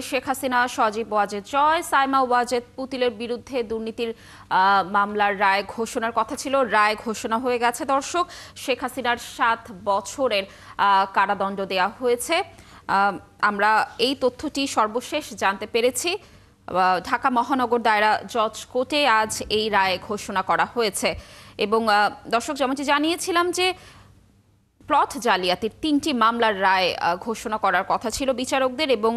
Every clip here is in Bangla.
শেখ হাসিনা, সজীব ওয়াজেদ জয়, সাইমা ওয়াজেদ পুতুলের বিরুদ্ধে দুর্নীতির মামলার রায় ঘোষণার কথা ছিল। রায় ঘোষণা হয়ে গেছে। দর্শক, শেখ হাসিনার 7 বছরের কারাদণ্ড দেয়া হয়েছে। আমরা এই তথ্যটি সর্বশেষ জানতে পেরেছি। ঢাকা মহানগর দায়রা জজ কোর্টে আজ এই রায় ঘোষণা করা হয়েছে। এবং দর্শক, যেমনটি জানিয়েছিলাম যে প্লট জালিয়াতির 3টি মামলার রায় ঘোষণা করার কথা ছিল বিচারকদের, এবং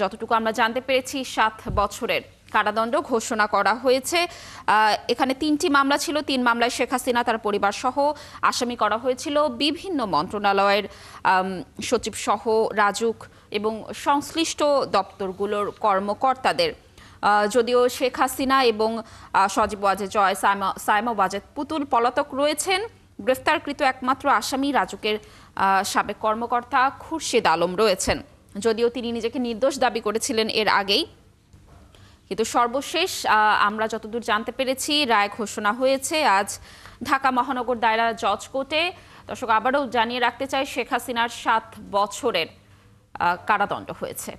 যতটুকু আমরা জানতে পেরেছি 7 বছরের কারাদণ্ড ঘোষণা করা হয়েছে। এখানে 3টি মামলা ছিল। 3 মামলায় শেখ হাসিনা তার পরিবার সহ আসামি করা হয়েছিল। বিভিন্ন মন্ত্রণালয়ের সচিব সহ রাজুক এবং সংশ্লিষ্ট দপ্তরগুলোর কর্মকর্তাদের। যদিও শেখ হাসিনা এবং সজীব ওয়াজেদ জয়, সাইমা ওয়াজেদ পুতুল পলাতক রয়েছেন, গ্রেফতারকৃত একমাত্র আসামি রাজুকের সাবেক কর্মকর্তা খুরশিদ আলম রয়েছেন। যদিও তিনি নিজেকে নির্দোষ দাবি করেছিলেন এর আগেই, কিন্তু সর্বশেষ আমরা যতদূর জানতে পেরেছি রায় ঘোষণা হয়েছে আজ ঢাকা মহানগর দায়রা জজ কোর্টে। দর্শক, আবারও জানিয়ে রাখতে চাই, শেখ হাসিনার 7 বছরের কারাদণ্ড হয়েছে।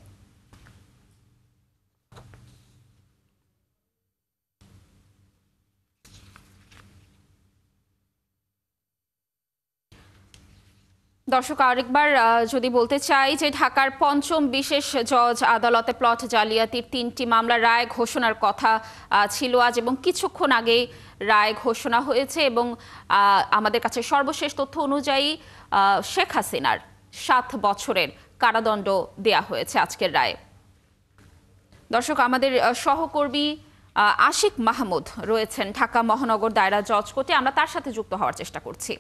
দর্শক, আরেকবার যদি বলতে চাই যে ঢাকার 5ম বিশেষ জজ আদালতে প্লট জালিয়াতির 3টি মামলার রায় ঘোষণার কথা ছিল আজ, এবং কিছুক্ষণ আগেই রায় ঘোষণা হয়েছে। এবং আমাদের কাছে সর্বশেষ তথ্য অনুযায়ী শেখ হাসিনার 7 বছরের কারাদণ্ড দেয়া হয়েছে আজকের রায়ে। দর্শক, আমাদের সহকর্মী আশিক মাহমুদ রয়েছেন ঢাকা মহানগর দায়রা জজ কোর্টে। আমরা তার সাথে যুক্ত হওয়ার চেষ্টা করছি।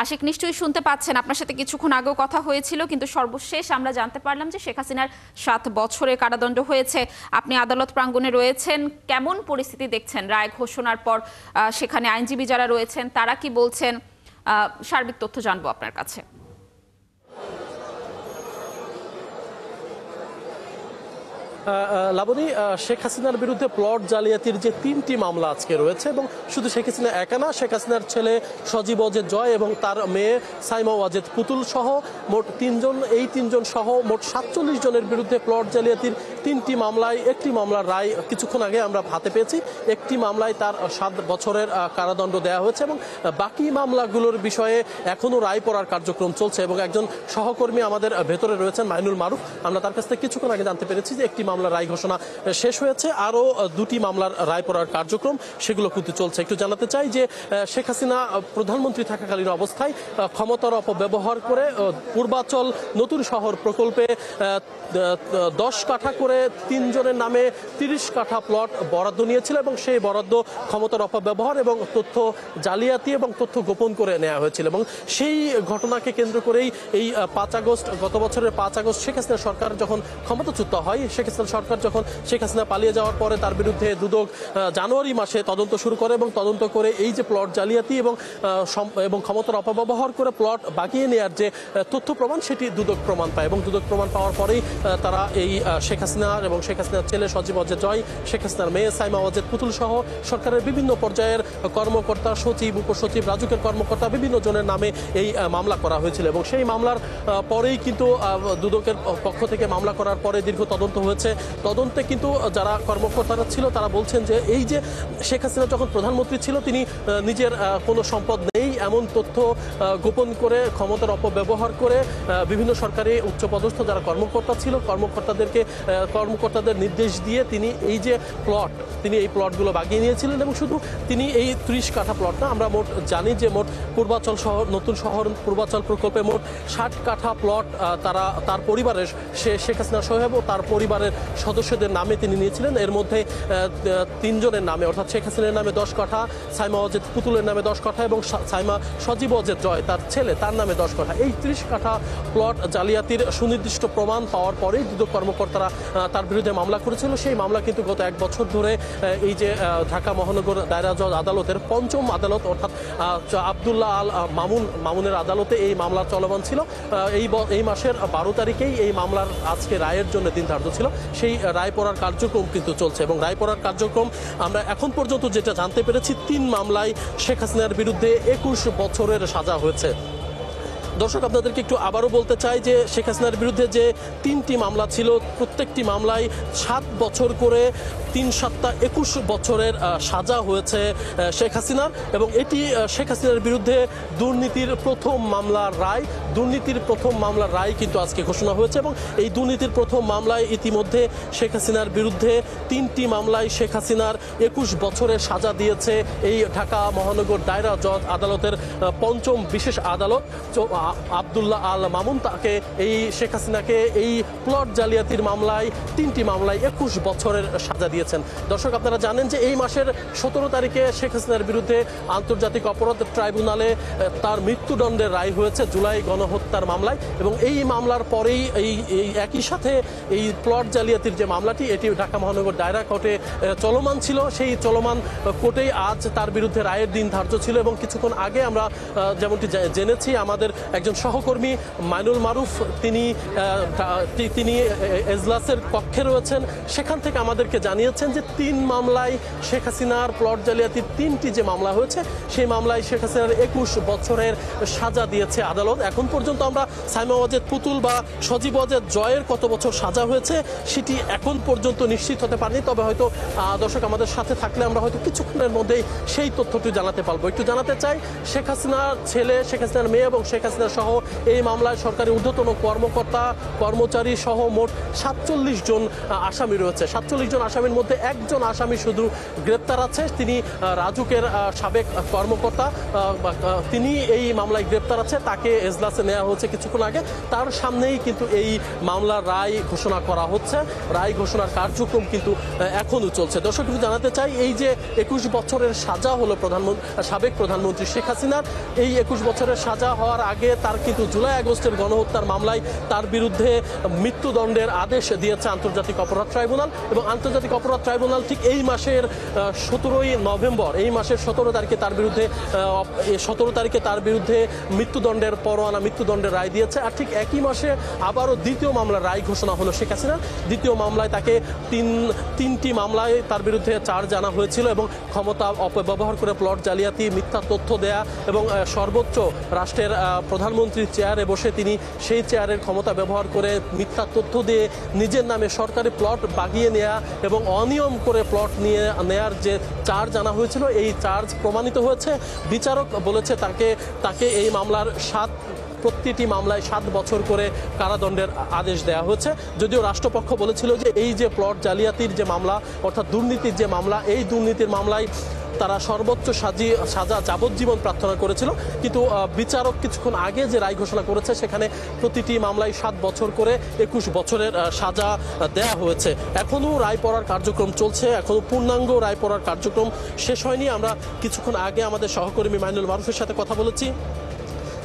আশিক, নিশ্চয়ই শুনতে পাচ্ছেন। আপনার সাথে কিছুক্ষণ আগেও কথা হয়েছিল, কিন্তু সর্বশেষ আমরা জানতে পারলাম যে শেখ হাসিনার 7 বছরের কারাদণ্ড হয়েছে। আপনি আদালত প্রাঙ্গণে রয়েছেন, কেমন পরিস্থিতি দেখছেন রায় ঘোষণার পর? সেখানে আইনজীবী যারা রয়েছেন তারা কি বলছেন? সার্বিক তথ্য জানবো আপনার কাছে। লাবণী, শেখ হাসিনার বিরুদ্ধে প্লট জালিয়াতির যে 3টি মামলা আজকে রয়েছে, এবং শুধু শেখ হাসিনা একা না, শেখ হাসিনার ছেলে সজীব ওয়াজেদ জয় এবং তার মেয়ে সাইমা ওয়াজেদ পুতুল সহ মোট 3জন, এই 3জন সহ মোট 47 জনের বিরুদ্ধে প্লট জালিয়াতির 3টি মামলায় একটি মামলার রায় কিছুক্ষণ আগে আমরা হাতে পেয়েছি। একটি মামলায় তার 7 বছরের কারাদণ্ড দেওয়া হয়েছে, এবং বাকি মামলাগুলোর বিষয়ে এখনও রায় পড়ার কার্যক্রম চলছে। এবং একজন সহকর্মী আমাদের ভেতরে রয়েছেন, মাইনুল মারুফ, আমরা তার কাছ থেকে কিছুক্ষণ আগে জানতে পেরেছি যে একটি মামলার রায় ঘোষণা শেষ হয়েছে, আরও 2টি মামলার রায় পড়ার কার্যক্রম সেগুলো কিন্তু চলছে। একটু জানাতে চাই যে শেখ হাসিনা প্রধানমন্ত্রী থাকাকালীন অবস্থায় ক্ষমতার অপব্যবহার করে পূর্বাচল নতুন শহর প্রকল্পে 10 কাঠা করে 3 জনের নামে 30 কাঠা প্লট বরাদ্দ নিয়েছিল, এবং সেই বরাদ্দ ক্ষমতার অপব্যবহার এবং তথ্য জালিয়াতি এবং তথ্য গোপন করে নেওয়া হয়েছিল। এবং সেই ঘটনাকে কেন্দ্র করেই এই 5 আগস্ট, গত বছরের 5 আগস্ট শেখ হাসিনা সরকার যখন ক্ষমতাচ্যুত হয়, শেখ হাসিনা সরকার যখন শেখ হাসিনা পালিয়ে যাওয়ার পরে তার বিরুদ্ধে দুদক জানুয়ারি মাসে তদন্ত শুরু করে, এবং তদন্ত করে এই যে প্লট জালিয়াতি এবং ক্ষমতার অপব্যবহার করে প্লট বাগিয়ে নেওয়ার যে তথ্য প্রমাণ, সেটি দুদক প্রমাণ পায়। এবং দুদক প্রমাণ পাওয়ার পরেই তারা এই শেখ হাসিনার এবং শেখ হাসিনার ছেলে সজীব ওয়াজেদ জয়, শেখ হাসিনার মেয়ে সাইমা ওয়াজেদ পুতুল সহ সরকারের বিভিন্ন পর্যায়ের কর্মকর্তা, সচিব, উপসচিব, রাজুকের কর্মকর্তা, বিভিন্ন জনের নামে এই মামলা করা হয়েছিল। এবং সেই মামলার পরেই কিন্তু দুদকের পক্ষ থেকে মামলা করার পরে দীর্ঘ তদন্ত হয়েছে। তদন্তে কিন্তু যারা কর্মকর্তারা ছিল তারা বলছেন যে এই যে শেখ হাসিনা যখন প্রধানমন্ত্রী ছিল, তিনি নিজের কোনো সম্পদ নেই এমন তথ্য গোপন করে, ক্ষমতার অপব্যবহার করে বিভিন্ন সরকারি উচ্চপদস্থ যারা কর্মকর্তা ছিল কর্মকর্তাদের নির্দেশ দিয়ে তিনি এই যে প্লট, তিনি এই প্লটগুলো বাগিয়ে নিয়েছিলেন। এবং শুধু তিনি এই 30 কাঠা প্লট না, আমরা মোট জানি যে মোট পূর্বাচল শহর, নতুন শহর পূর্বাচল প্রকল্পে মোট 60 কাঠা প্লট তার পরিবারের, শেখ হাসিনা সোহেব ও তার পরিবারের সদস্যদের নামে তিনি নিয়েছিলেন। এর মধ্যে 3 জনের নামে, অর্থাৎ শেখ হাসিনার নামে 10 কাঠা, সাইমা ওয়াজেদ পুতুলের নামে 10 কাঠা এবং সজীব ওয়াজেদ জয় তার ছেলে, তার নামে 10 কাঠা। এই 30 কাঠা প্লট জালিয়াতির সুনির্দিষ্ট প্রমাণ পাওয়ার পরেই দুদক কর্মকর্তারা তার বিরুদ্ধে মামলা করেছিল। সেই মামলা কিন্তু গত 1 বছর ধরে এই যে ঢাকা মহানগর দায়রা জজ আদালতের 5ম আদালত, অর্থাৎ আব্দুল্লাহ আল মামুনের আদালতে এই মামলা চলমান ছিল। এই মাসের 12 তারিখেই এই মামলার আজকে রায়ের জন্য দিন ধার্য ছিল। সেই রায় পড়ার কার্যক্রম কিন্তু চলছে, এবং রায় পড়ার কার্যক্রম আমরা এখন পর্যন্ত যেটা জানতে পেরেছি, 3 মামলায় শেখ হাসিনার বিরুদ্ধে 21 বছরের সাজা হয়েছে। দর্শক আপনাদেরকে একটু আবারও বলতে চাই যে শেখ হাসিনার বিরুদ্ধে যে 3টি মামলা ছিল, প্রত্যেকটি মামলায় 7 বছর করে 3 7 21 বছরের সাজা হয়েছে শেখ হাসিনার। এবং এটি শেখ হাসিনার বিরুদ্ধে দুর্নীতির প্রথম মামলার রায়। দুর্নীতির প্রথম মামলার রায় কিন্তু আজকে ঘোষণা হয়েছে এবং এই দুর্নীতির প্রথম মামলায় ইতিমধ্যে শেখ হাসিনার বিরুদ্ধে 3টি মামলায় শেখ হাসিনার 21 বছরের সাজা দিয়েছে এই ঢাকা মহানগর দায়রা জজ আদালতের 5ম বিশেষ আদালত। আব্দুল্লাহ আল মামুন তাকে এই শেখ হাসিনাকে এই প্লট জালিয়াতির মামলায় 3টি মামলায় 21 বছরের সাজা দিয়েছেন। দর্শক আপনারা জানেন যে এই মাসের 17 তারিখে শেখ হাসিনার বিরুদ্ধে আন্তর্জাতিক অপরাধ ট্রাইব্যুনালে তার মৃত্যুদণ্ডের রায় হয়েছে জুলাই গণহত্যার মামলায়। এবং এই মামলার পরেই এই একই সাথে এই প্লট জালিয়াতির যে মামলাটি এটি ঢাকা মহানগর দায়রা কোর্টে চলমান ছিল। সেই চলমান কোর্টেই আজ তার বিরুদ্ধে রায়ের দিন ধার্য ছিল। এবং কিছুক্ষণ আগে আমরা যেমনটি জেনেছি আমাদের একজন সহকর্মী মাইনুল মারুফ তিনি এজলাসের কক্ষে রয়েছেন, সেখান থেকে আমাদেরকে জানিয়েছেন যে 3 মামলায় শেখ হাসিনার প্লট জালিয়াতির 3টি যে মামলা হয়েছে সেই মামলায় শেখ হাসিনার 21 বছরের সাজা দিয়েছে আদালত। এখন পর্যন্ত আমরা সাইমা ওয়াজেদ পুতুল বা সজীব ওয়াজেদ জয়ের কত বছর সাজা হয়েছে সেটি এখন পর্যন্ত নিশ্চিত হতে পারেনি। তবে হয়তো দর্শক আমাদের সাথে থাকলে আমরা হয়তো কিছুক্ষণের মধ্যেই সেই তথ্যটি জানাতে পারবো। একটু জানাতে চাই, শেখ হাসিনার ছেলে, শেখ হাসিনার মেয়ে এবং শেখ হাসিনা সহ এই মামলায় সরকারি ঊর্ধ্বতন কর্মকর্তা কর্মচারী সহ মোট 47 জন আসামি রয়েছে। 47 জন আসামির মধ্যে একজন আসামি শুধু গ্রেপ্তার আছে, তিনি রাজুকের সাবেক কর্মকর্তা, তিনি এই মামলায় গ্রেপ্তার আছে। তাকে এজলাসে নেওয়া হয়েছে কিছুক্ষণ আগে, তার সামনেই কিন্তু এই মামলার রায় ঘোষণা করা হচ্ছে। রায় ঘোষণার কার্যক্রম কিন্তু এখনও চলছে। দর্শক কিছু জানাতে চাই, এই যে 21 বছরের সাজা হলো সাবেক প্রধানমন্ত্রী শেখ হাসিনার, এই 21 বছরের সাজা হওয়ার আগে তার কিন্তু জুলাই আগস্টের গণহত্যার মামলায় তার বিরুদ্ধে মৃত্যুদণ্ডের আদেশ দিয়েছে আন্তর্জাতিক অপরাধ ট্রাইব্যুনাল। এবং আন্তর্জাতিক অপরাধ ট্রাইব্যুনাল ঠিক এই মাসের 17ই নভেম্বর, এই মাসের 17 তারিখে তার বিরুদ্ধে মৃত্যুদণ্ডের পরোয়ানা, মৃত্যুদণ্ডের রায় দিয়েছে। আর ঠিক একই মাসে আবারও দ্বিতীয় মামলার রায় ঘোষণা হলো শেখ হাসিনার। দ্বিতীয় মামলায় তাকে 3টি মামলায় তার বিরুদ্ধে চার্জ আনা হয়েছিল এবং ক্ষমতা অপব্যবহার করে প্লট জালিয়াতি, মিথ্যা তথ্য দেয়া এবং সর্বোচ্চ রাষ্ট্রের প্রধানমন্ত্রীর চেয়ারে বসে তিনি সেই চেয়ারের ক্ষমতা ব্যবহার করে মিথ্যা তথ্য দিয়ে নিজের নামে সরকারি প্লট বাগিয়ে নেয়া এবং অনিয়ম করে প্লট নেয়ার যে চার্জ আনা হয়েছিল এই চার্জ প্রমাণিত হয়েছে। বিচারক বলেছে তাকে এই মামলার প্রতিটি মামলায় 7 বছর করে কারাদণ্ডের আদেশ দেওয়া হয়েছে। যদিও রাষ্ট্রপক্ষ বলেছিল যে এই যে প্লট জালিয়াতির যে মামলা, অর্থাৎ দুর্নীতির যে মামলা, এই দুর্নীতির মামলায় তারা সর্বোচ্চ সাজা যাবজ্জীবন প্রার্থনা করেছিল। কিন্তু বিচারক কিছুক্ষণ আগে যে রায় ঘোষণা করেছে সেখানে প্রতিটি মামলায় 7 বছর করে 21 বছরের সাজা দেয়া হয়েছে। এখনও রায় পড়ার কার্যক্রম চলছে, এখনও পূর্ণাঙ্গ রায় পড়ার কার্যক্রম শেষ হয়নি। আমরা কিছুক্ষণ আগে আমাদের সহকর্মী মাইনুল মারুফের সাথে কথা বলেছি,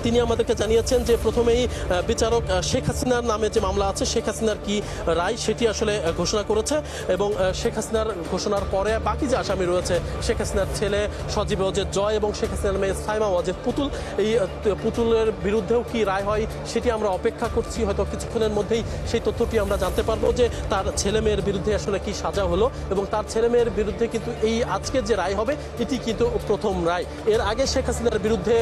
তিনি আমাদেরকে জানিয়েছেন যে প্রথমেই বিচারক শেখ হাসিনার নামে যে মামলা আছে শেখ হাসিনার কি রায় সেটি আসলে ঘোষণা করেছে। এবং শেখ হাসিনার ঘোষণার পরে বাকি যে আসামি রয়েছে শেখ হাসিনার ছেলে সজীব ওয়াজেদ জয় এবং শেখ হাসিনার মেয়ে সাইমা ওয়াজেদ পুতুল, এই পুতুলের বিরুদ্ধেও কি রায় হয় সেটি আমরা অপেক্ষা করছি। হয়তো কিছুক্ষণের মধ্যেই সেই তথ্যটি আমরা জানতে পারবো যে তার ছেলে মেয়ের বিরুদ্ধে আসলে কি সাজা হলো। এবং তার ছেলে মেয়ের বিরুদ্ধে কিন্তু এই আজকের যে রায় হবে এটি কিন্তু প্রথম রায়। এর আগে শেখ হাসিনার বিরুদ্ধে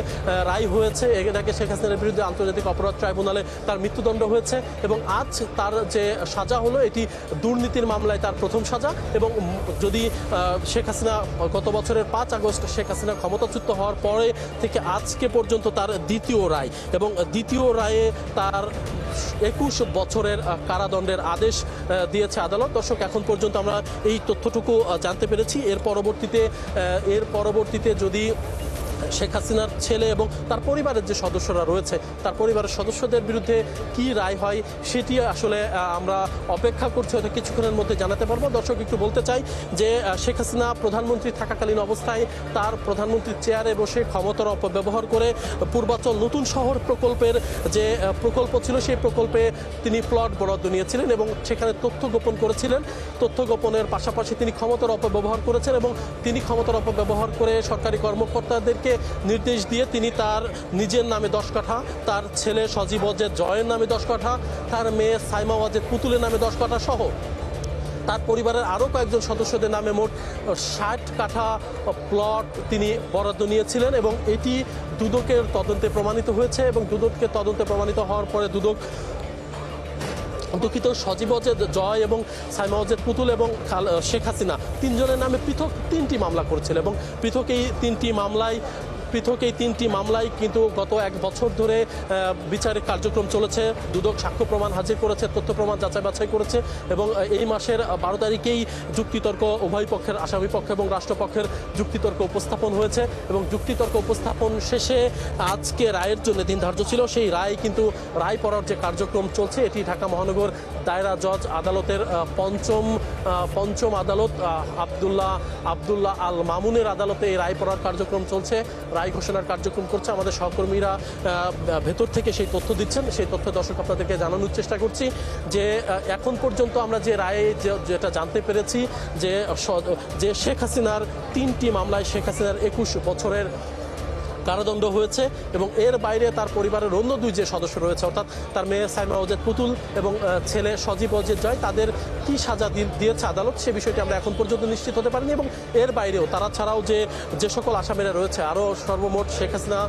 রায় হয়েছে, আগে শেখ হাসিনার বিরুদ্ধে আন্তর্জাতিক অপরাধ ট্রাইব্যুনালে তার মৃত্যুদণ্ড হয়েছে এবং আজ তার যে সাজা হলো এটি দুর্নীতির মামলায় তার প্রথম সাজা। এবং যদি শেখ হাসিনা গত বছরের 5 আগস্ট শেখ হাসিনা ক্ষমতাচ্যুত হওয়ার পরে থেকে আজকে পর্যন্ত তার দ্বিতীয় রায়, এবং দ্বিতীয় রায়ে তার 21 বছরের কারাদণ্ডের আদেশ দিয়েছে আদালত। দর্শক এখন পর্যন্ত আমরা এই তথ্যটুকু জানতে পেরেছি। এর পরবর্তীতে যদি শেখ হাসিনার ছেলে এবং তার পরিবারের যে সদস্যরা রয়েছে তার পরিবারের সদস্যদের বিরুদ্ধে কি রায় হয় সেটি আসলে আমরা অপেক্ষা করছি, হয়তো কিছুক্ষণের মধ্যে জানাতে পারবো। দর্শক একটু বলতে চাই যে শেখ হাসিনা প্রধানমন্ত্রী থাকাকালীন অবস্থায় তার প্রধানমন্ত্রীর চেয়ারে বসে ক্ষমতার অপব্যবহার করে পূর্বাচল নতুন শহর প্রকল্পের যে প্রকল্প ছিল সেই প্রকল্পে তিনি প্লট বরাদ্দ নিয়েছিলেন এবং সেখানে তথ্য গোপন করেছিলেন। তথ্য গোপনের পাশাপাশি তিনি ক্ষমতার অপব্যবহার করেছেন এবং তিনি ক্ষমতার অপব্যবহার করে সরকারি কর্মকর্তাদেরকে নির্দেশ দিয়ে তিনি তার নিজের নামে 10 কাঠা, তার ছেলে সজীব ওয়াজেদ জয়ের নামে 10 কাঠা, তার মেয়ে সাইমা ওয়াজেদ পুতুলের নামে 10 কাঠা সহ তার পরিবারের আরও কয়েকজন সদস্যদের নামে মোট 60 কাঠা প্লট তিনি বরাদ্দ নিয়েছিলেন এবং এটি দুদকের তদন্তে প্রমাণিত হয়েছে এবং দুদকের তদন্তে প্রমাণিত হওয়ার পরে দুঃখিত সজীব ওয়াজেদ জয় এবং সাইমা ওয়াজেদ পুতুল এবং শেখ হাসিনা তিনজনের নামে পৃথক 3টি মামলা করেছিল এবং পৃথক এই তিনটি মামলায় কিন্তু গত 1 বছর ধরে বিচারিক কার্যক্রম চলেছে। দুদক সাক্ষ্য প্রমাণ হাজির করেছে, তথ্য প্রমাণ যাচাই বাছাই করেছে এবং এই মাসের 12 তারিখেই যুক্তিতর্ক উভয় পক্ষের আসামি পক্ষ এবং রাষ্ট্রপক্ষের যুক্তিতর্ক উপস্থাপন হয়েছে এবং যুক্তিতর্ক উপস্থাপন শেষে আজকে রায়ের জন্য দিন ধার্য ছিল। সেই রায় কিন্তু রায় পড়ার যে কার্যক্রম চলছে এটি ঢাকা মহানগর দায়রা জজ আদালতের পঞ্চম আদালত আব্দুল্লাহ আল মামুনের আদালতে এই রায় পড়ার কার্যক্রম চলছে, রায় ঘোষণার কার্যক্রম করছে। আমাদের সহকর্মীরা ভেতর থেকে সেই তথ্য দিচ্ছেন, সেই তথ্য দর্শক আপনাদেরকে জানানোর চেষ্টা করছি যে এখন পর্যন্ত আমরা যে রায়ে যেটা জানতে পেরেছি যে শেখ হাসিনার 3টি মামলায় শেখ হাসিনার 21 বছরের কারাদণ্ড হয়েছে এবং এর বাইরে তার পরিবারের অন্য 2 যে সদস্য রয়েছে অর্থাৎ তার মেয়ে সাইমা ওয়াজেদ পুতুল এবং ছেলে সজীব ওয়াজেদ জয় তাদের কি সাজা দিয়েছে আদালত সে বিষয়টি আমরা এখন পর্যন্ত নিশ্চিত হতে পারিনি এবং এর বাইরেও তারা ছাড়াও যে সকল আসামিরা রয়েছে আরও সর্বমোট শেখ হাসিনা,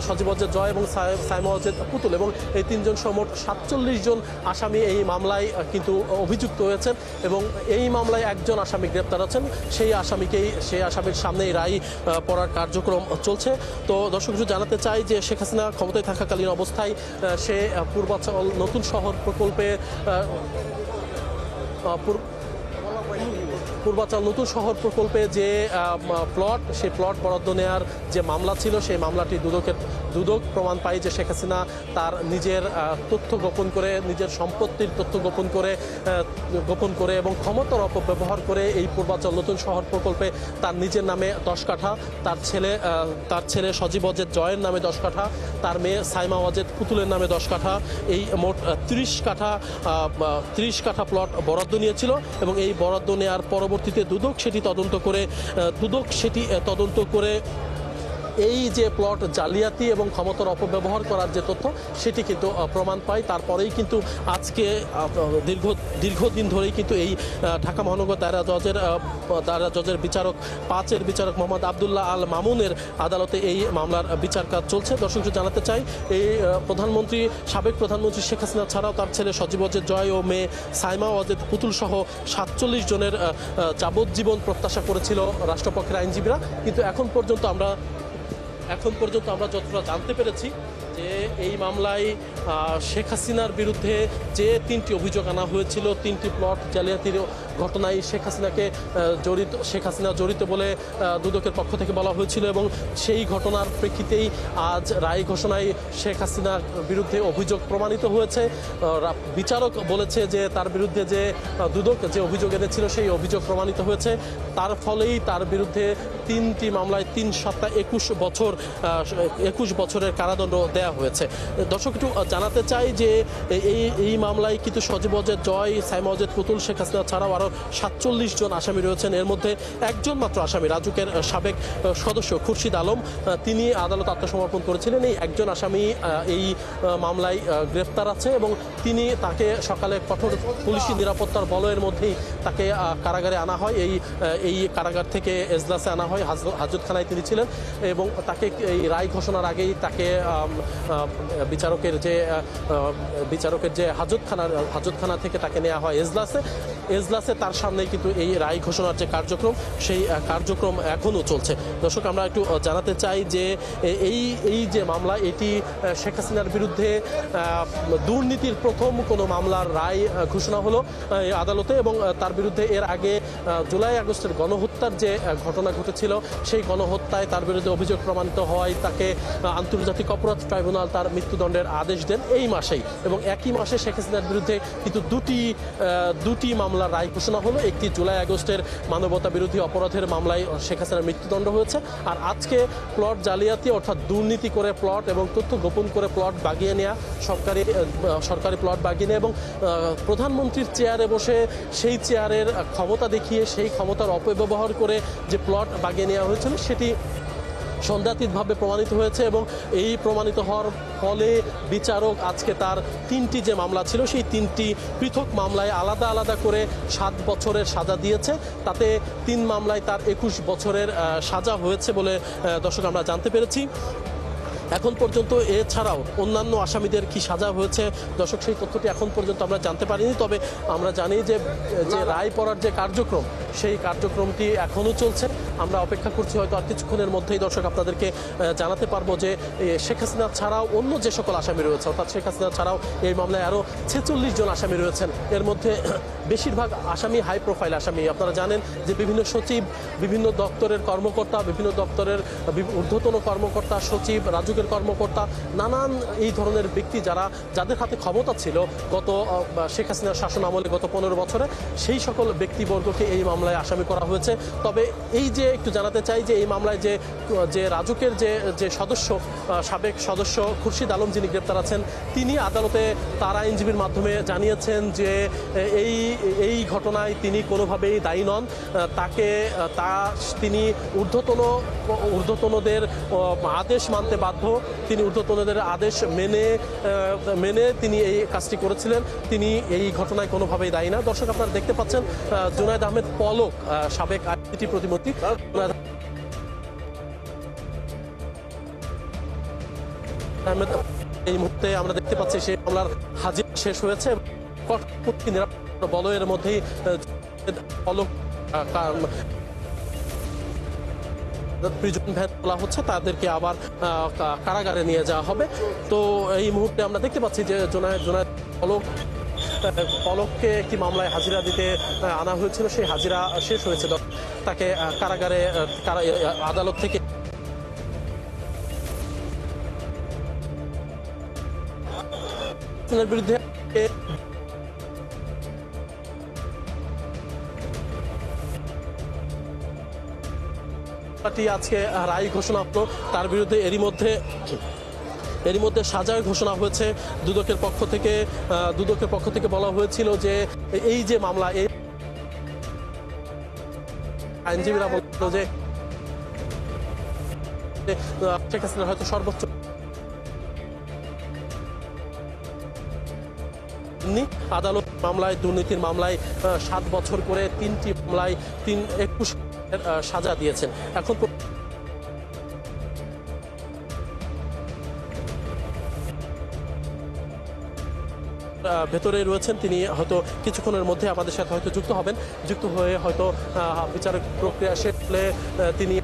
সজীব ওয়াজেদ জয় এবং সাইমা ওয়াজেদ পুতুল এবং এই 3 জন সহ মোট 47 জন আসামি এই মামলায় কিন্তু অভিযুক্ত হয়েছেন এবং এই মামলায় একজন আসামি গ্রেপ্তার আছেন। সেই আসামির সামনেই রায় পড়ার কার্যক্রম চলছে। তো দর্শক জানাতে চাই যে শেখ হাসিনা ক্ষমতায় থাকাকালীন অবস্থায় সে পূর্বাচল নতুন শহর প্রকল্পে যে প্লট সেই প্লট বরাদ্দ নেওয়ার যে মামলা ছিল সেই মামলাটি দুদক প্রমাণ পায় যে শেখ হাসিনা তার নিজের তথ্য গোপন করে, নিজের সম্পত্তির তথ্য গোপন করে এবং ক্ষমতার অপব্যবহার করে এই পূর্বাচল নতুন শহর প্রকল্পে তার নিজের নামে 10 কাঠা, তার ছেলে সজীব ওয়াজেদ জয়ের নামে 10 কাঠা, তার মেয়ে সাইমা ওয়াজেদ পুতুলের নামে 10 কাঠা, এই মোট 30 কাঠা প্লট বরাদ্দ নিয়েছিল এবং এই বরাদ্দ নেওয়ার পরবর্তীতে দুদক সেটি তদন্ত করে এই যে প্লট জালিয়াতি এবং ক্ষমতার অপব্যবহার করার যে তথ্য সেটি কিন্তু প্রমাণ পায়। তারপরেই কিন্তু আজকে দীর্ঘদিন ধরেই কিন্তু এই ঢাকা মহানগর দায়রা জজের বিচারক 5-এর বিচারক মোহাম্মদ আব্দুল্লাহ আল মামুনের আদালতে এই মামলার বিচার কাজ চলছে। দর্শক জানাতে চাই এই সাবেক প্রধানমন্ত্রী শেখ হাসিনা ছাড়াও তার ছেলে সজীব ওয়াজেদ জয় ও মেয়ে সাইমা ওয়াজেদ পুতুল সহ 47 জনের যাবজ্জীবন প্রত্যাশা করেছিল রাষ্ট্রপক্ষের আইনজীবীরা, কিন্তু এখন পর্যন্ত আমরা যতটা জানতে পেরেছি যে এই মামলায় শেখ হাসিনার বিরুদ্ধে যে 3টি অভিযোগ আনা হয়েছিল, 3টি প্লট জালিয়াতির ঘটনায় শেখ হাসিনা জড়িত বলে দুদকের পক্ষ থেকে বলা হয়েছিল এবং সেই ঘটনার প্রেক্ষিতেই আজ রায় ঘোষণায় শেখ হাসিনার বিরুদ্ধে অভিযোগ প্রমাণিত হয়েছে। বিচারক বলেছে যে তার বিরুদ্ধে যে দুদক যে অভিযোগ এনেছিল সেই অভিযোগ প্রমাণিত হয়েছে, তার ফলেই তার বিরুদ্ধে 3টি মামলায় 3 সপ্তাহ 21 বছরের কারাদণ্ড দেওয়া হয়েছে। দর্শক একটু জানাতে চাই যে এই মামলায় কিন্তু সজীব ওয়াজেদ জয়, সাইমা ওয়াজেদ পুতুল, শেখ হাসিনা ছাড়াও আরও 47 জন আসামি রয়েছেন। এর মধ্যে একজন মাত্র আসামি রাজুকের সাবেক সদস্য খুরশিদ আলম, তিনি আদালত আত্মসমর্পণ করেছিলেন। এই একজন আসামি এই মামলায় গ্রেপ্তার আছে এবং তাকে সকালে কঠোর পুলিশি নিরাপত্তার বলয়ের মধ্যেই তাকে কারাগারে আনা হয়। এই কারাগার থেকে এজলাসে আনা হয়, হাজতখানায় তিনি ছিলেন এবং তাকে এই রায় ঘোষণার আগেই তাকে বিচারকের যে হাজতখানা থেকে তাকে নেওয়া হয় এজলাসে তার সামনেই কিন্তু এই রায় ঘোষণার যে কার্যক্রম সেই কার্যক্রম এখনও চলছে। দর্শক আমরা একটু জানাতে চাই যে এই যে মামলা এটি শেখ হাসিনার বিরুদ্ধে দুর্নীতির প্রথম কোনো মামলার রায় ঘোষণা হলো আদালতে এবং তার বিরুদ্ধে এর আগে জুলাই আগস্টের গণহত্যার যে ঘটনা ঘটেছিল সেই গণহত্যায় তার বিরুদ্ধে অভিযোগ প্রমাণিত হওয়ায় তাকে আন্তর্জাতিক অপরাধ ট্রাইব্যুনাল তার মৃত্যুদণ্ডের আদেশ দেন এই মাসেই এবং একই মাসে শেখ হাসিনার বিরুদ্ধে কিন্তু দুটি মামলার রায় ঘোষণা হলো। একটি জুলাই আগস্টের মানবতা বিরোধী অপরাধের মামলায় শেখ হাসিনার মৃত্যুদণ্ড হয়েছে আর আজকে প্লট জালিয়াতি অর্থাৎ দুর্নীতি করে প্লট এবং তথ্য গোপন করে প্লট বাগিয়ে নেওয়া, সরকারি প্লট বাগিয়ে নেওয়া এবং প্রধানমন্ত্রীর চেয়ারে বসে সেই চেয়ারের ক্ষমতা দেখিয়ে সেই ক্ষমতার অপব্যবহার করে যে প্লট বাগিয়ে নেওয়া হয়েছিল সন্দেহাতীতভাবে প্রমাণিত হয়েছে এবং এই প্রমাণিত হওয়ার ফলে বিচারক আজকে তার 3টি যে মামলা ছিল সেই 3টি পৃথক মামলায় আলাদা আলাদা করে 7 বছরের সাজা দিয়েছে। তাতে 3 মামলায় তার 21 বছরের সাজা হয়েছে বলে দর্শক আমরা জানতে পেরেছি। এখন পর্যন্ত এছাড়াও অন্যান্য আসামিদের কি সাজা হয়েছে দর্শক সেই তথ্যটি এখন পর্যন্ত আমরা জানতে পারিনি। তবে আমরা জানি যে রায় পড়ার যে কার্যক্রম সেই কার্যক্রমটি এখনও চলছে। আমরা অপেক্ষা করছি, হয়তো আর কিছুক্ষণের মধ্যেই দর্শক আপনাদেরকে জানাতে পারবো যে শেখ হাসিনা ছাড়াও অন্য যে সকল আসামি রয়েছে, অর্থাৎ শেখ হাসিনা ছাড়াও এই মামলায় আরও 46 জন আসামি রয়েছেন। এর মধ্যে বেশিরভাগ আসামি হাই প্রোফাইল আসামি। আপনারা জানেন যে বিভিন্ন সচিব, বিভিন্ন দপ্তরের কর্মকর্তা, বিভিন্ন দপ্তরের ঊর্ধ্বতন কর্মকর্তা, সচিব, রাজুকের কর্মকর্তা, নানান এই ধরনের ব্যক্তি যাদের হাতে ক্ষমতা ছিল গত শেখ হাসিনার শাসন আমলে গত 15 বছরে, সেই সকল ব্যক্তিবর্গকে এই মামলায় আসামি করা হয়েছে। তবে এই যে একটু জানাতে চাই যে এই মামলায় যে রাজুকের যে সদস্য, সাবেক সদস্য খুরশিদ আলম যিনি গ্রেপ্তার আছেন, তিনি আদালতে তার আইনজীবীর মাধ্যমে জানিয়েছেন যে এই ঘটনায় তিনি কোনোভাবেই দায়ী নন। তিনি ঊর্ধ্বতনদের আদেশ মানতে বাধ্য। তিনি ঊর্ধ্বতনদের আদেশ মেনে তিনি এই কাজটি করেছিলেন। তিনি এই ঘটনায় কোনোভাবেই দায়ী না। দর্শক আপনারা দেখতে পাচ্ছেন জুনায়েদ আহমেদ পলক, সাবেক আইসিটি প্রতিমন্ত্রী, এই মুহূর্তে আমরা দেখতে পাচ্ছি সেই মামলার হাজিরা শেষ হয়েছে। নিরাপত্তা বলয়ের মধ্যেই পলক প্রিজন ভ্যান তোলা হচ্ছে, তাদেরকে আবার কারাগারে নিয়ে যাওয়া হবে। তো এই মুহূর্তে আমরা দেখতে পাচ্ছি যে জুনায়েদ পলককে একটি মামলায় হাজিরা দিতে আনা হয়েছিল, সেই হাজিরা শেষ হয়েছে। তাকে কারাগারে আদালত থেকে বিরুদ্ধে আজকে রায় ঘোষণা হলো তার বিরুদ্ধে। এরই মধ্যে সাজার ঘোষণা হয়েছে দুদকের পক্ষ থেকে বলা হয়েছিল যে এই যে মামলা, এই আইনজীবীরা বলছিল যে শেখ হাসিনা হয়তো সর্বোচ্চ আদালত মামলায়, দুর্নীতির মামলায় 7 বছর করে 3টি মামলায় 21 সাজা দিয়েছেন। এখন ভেতরে রয়েছেন, তিনি হয়তো কিছুক্ষণের মধ্যে আমাদের সাথে হয়তো যুক্ত হয়ে হয়তো বিচারিক প্রক্রিয়া শেষ হলে তিনি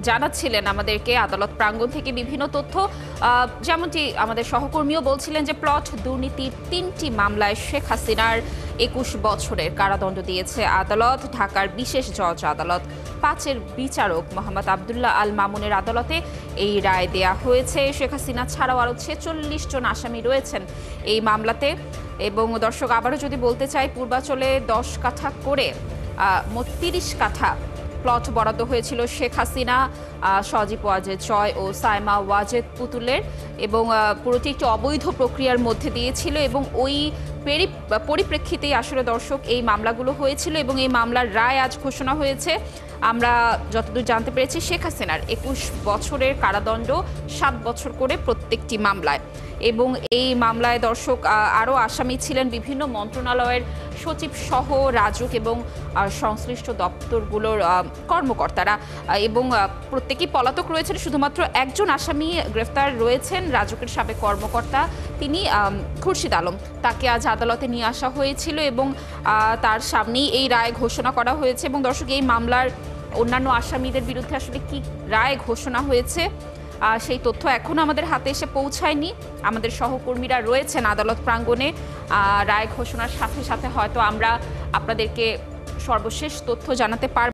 জানাচ্ছিলেন আমাদেরকে আদালত প্রাঙ্গণ থেকে বিভিন্ন তথ্য, যেমনটি আমাদের সহকর্মীও বলছিলেন যে প্লট দুর্নীতির 3টি মামলায় শেখ হাসিনার 21 বছরের কারাদণ্ড দিয়েছে আদালত। ঢাকার বিশেষ জজ আদালত 5-এর বিচারক মোহাম্মদ আবদুল্লাহ আল মামুনের আদালতে এই রায় দেয়া হয়েছে। শেখ হাসিনা ছাড়াও আরও 46 জন আসামি রয়েছেন এই মামলাতে। এবং দর্শক আবারও যদি বলতে চাই, পূর্বাচলে 10 কাঠা করে মোট 30 কাঠা প্লট বরাদ্দ হয়েছিল শেখ হাসিনা, সজীব ওয়াজেদ জয় ও সাইমা ওয়াজেদ পুতুলের, এবং পুরোটি একটি অবৈধ প্রক্রিয়ার মধ্যে দিয়েছিল। এবং ওই পরিপ্রেক্ষিতেই আসলে দর্শক এই মামলাগুলো হয়েছিল এবং এই মামলার রায় আজ ঘোষণা হয়েছে। আমরা যতদূর জানতে পেরেছি শেখ হাসিনার 21 বছরের কারাদণ্ড, 7 বছর করে প্রত্যেকটি মামলায়। এবং এই মামলায় দর্শক আরও আসামি ছিলেন বিভিন্ন মন্ত্রণালয়ের সচিব সহ রাজুক এবং সংশ্লিষ্ট দপ্তরগুলোর কর্মকর্তারা, এবং প্রত্যেকেই পলাতক রয়েছেন। শুধুমাত্র একজন আসামি গ্রেফতার রয়েছেন, রাজুকের সাবেক কর্মকর্তা, তিনি খুরশিদ আলম। তাকে আজ আদালতে নিয়ে আসা হয়েছিল এবং তার সামনেই এই রায় ঘোষণা করা হয়েছে। এবং দর্শক এই মামলার অন্যান্য আসামিদের বিরুদ্ধে আসলে কি রায় ঘোষণা হয়েছে সেই তথ্য এখনো আমাদের হাতে এসে পৌঁছায়নি। আমাদের সহকর্মীরা রয়েছেন আদালত প্রাঙ্গণে। রায় ঘোষণার সাথে সাথে হয়তো আমরা আপনাদেরকে সর্বশেষ তথ্য জানাতে পারব।